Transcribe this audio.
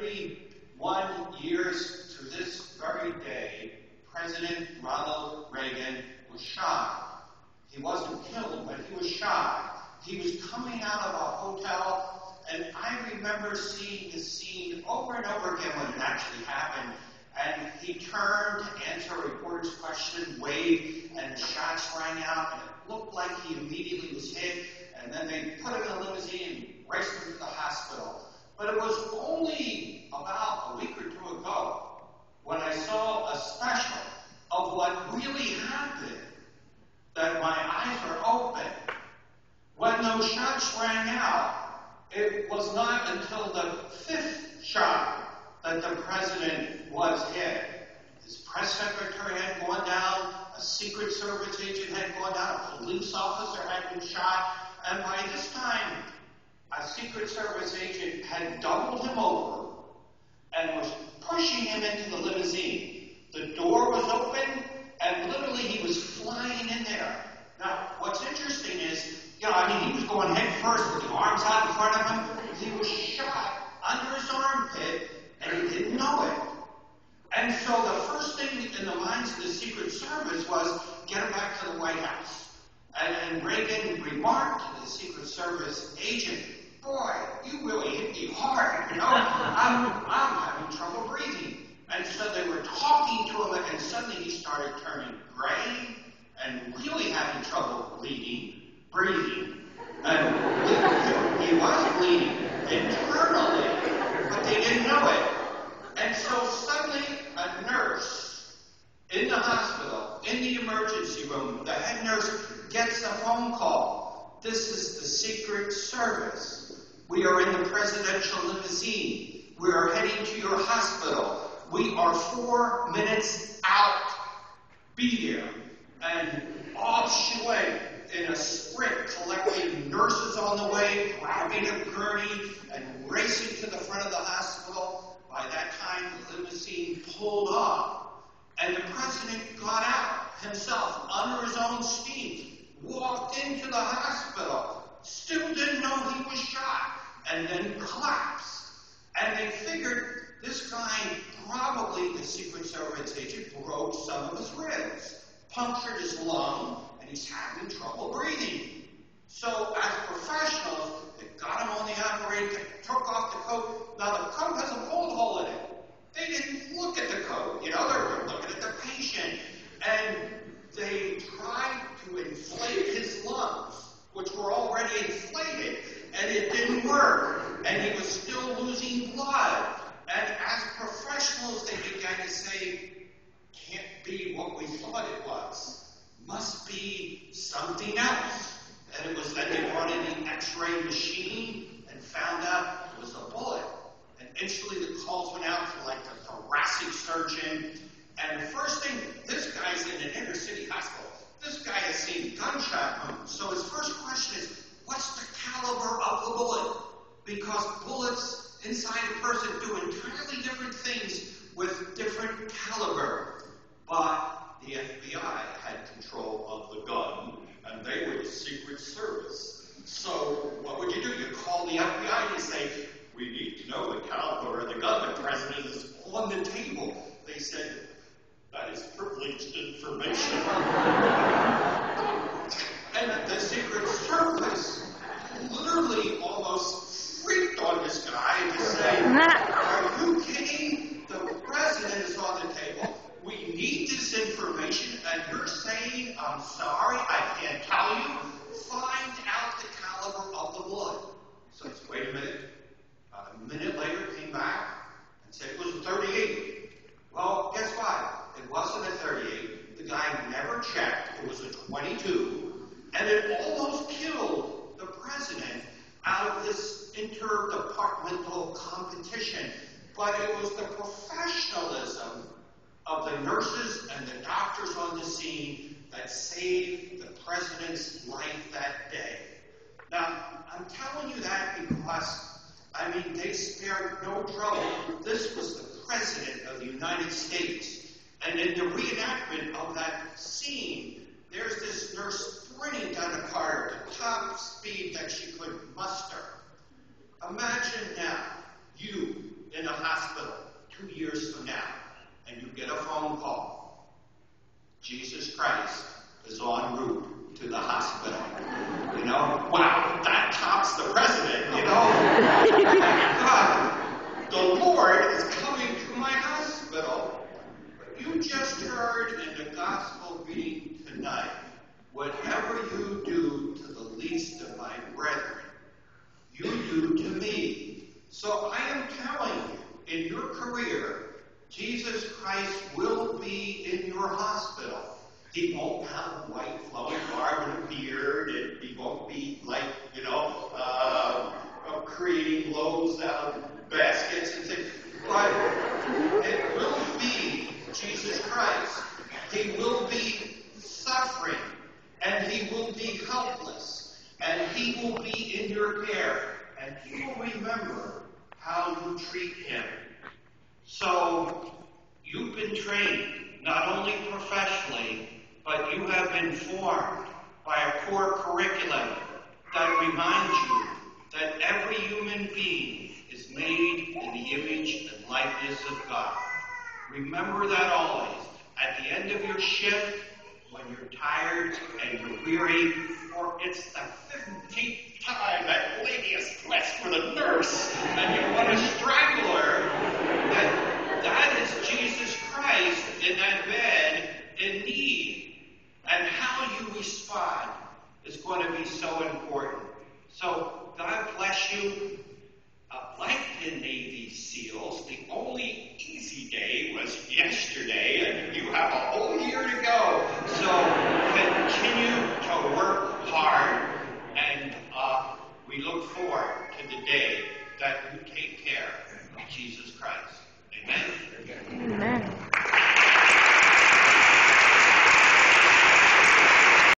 31 years to this very day, President Ronald Reagan was shot. He wasn't killed, but he was shot. He was coming out of a hotel, and I remember seeing this scene over and over again when it actually happened. And he turned to answer a reporter's question, waved, and shots rang out, and it looked like he immediately was hit. And then they put him in a limousine and raced him to the hospital. But it was only about a week or two ago when I saw a special of what really happened that my eyes were open. When those shots rang out, it was not until the fifth shot that the president was hit. His press secretary had gone down, a Secret Service agent had gone down, a police officer had been shot, and by this time, a Secret Service agent had doubled him over and was pushing him into the limousine. The door was open, and literally he was flying in there. Now, what's interesting is, he was going head first with the arms out in front of him. He was shot under his armpit, and he didn't know it. And so the first thing in the minds of the Secret Service was, get him back to the White House. And Reagan remarked to the Secret Service agent, boy, you really hit me hard, I'm having trouble breathing. And so they were talking to him, and suddenly he started turning gray and really having trouble breathing. And he was bleeding internally, but they didn't know it. And so suddenly a nurse in the hospital, in the emergency room, the head nurse gets a phone call. This is the Secret Service. We are in the presidential limousine. We are heading to your hospital. We are 4 minutes out. Be here. And off she went in a sprint, collecting nurses on the way, grabbing a gurney, and racing to the front of the hospital. By that time, the limousine pulled off, and the president got out himself under his own steam, walked into the hospital, still didn't know he was shot, and then collapsed. And they figured this guy, probably the Secret Service agent, broke some of his ribs, punctured his lung, and he's having trouble breathing. So as professionals, they got him on the operating table, took off the coat. Now the coat has a bullet hole in it. They didn't look at the coat. They were looking at the patient. And they tried to inflate his lungs, which were already inflated, and it didn't work. And he was still losing blood. And as professionals, they began to say, can't be what we thought it was. Must be something else. And it was then they brought in the X-ray machine and found out it was a bullet. And instantly the calls went out to like the thoracic surgeon. And the first thing, this guy's in an inner city hospital. This guy has seen gunshot wounds. So his first question is, what's the caliber of the bullet? Because bullets inside a person do entirely different things with different caliber. But the FBI had control of the gun, and they were the Secret Service. So what would you do? You call the FBI and you say, we need to know the caliber of the gun. The president is on the table. They said, that is privileged information. And the Secret Service literally almost freaked on this guy to say, are you kidding? The president is on the table. We need this information, and you're saying, I'm sorry, I can't tell you. Find out the caliber of the bullet. So it's, wait a minute. A minute later, came back and said it was a 38. Well, guess what? It wasn't a 38. The guy never checked. It was a 22. And it almost killed the president out of this interdepartmental competition. But it was the professionalism of the nurses and the doctors on the scene that saved the president's life that day. Now, I'm telling you that because, they spared no trouble. This was the president of the United States. And in the reenactment of that scene, there's this nurse sprinting down a corridor at the top speed that she could muster. Imagine now, you in a hospital 2 years from now, and you get a phone call. Jesus Christ is en route to the hospital. You know, wow, that tops the president, you know. God, the Lord is coming to my hospital. You just heard in the gospel reading tonight, whatever you do to the least of my brethren, you do to me. So I am telling you, in your career, Jesus Christ will be in your hospital. He won't have a white flowing garb and a beard, and he won't be like, you know, creating loaves out of baskets and things. But it will be Jesus Christ. He will be suffering, and he will be helpless, and he will be in your care, and he will remember how you treat him. So you've been trained, not only professionally, but you have been formed by a core curriculum that reminds you that every human being is made in the image and likeness of God. Remember that always. At the end of your shift, when you're tired and you're weary, or it's the 15th time that lady has blessed for the nurse, and you want to strangle her,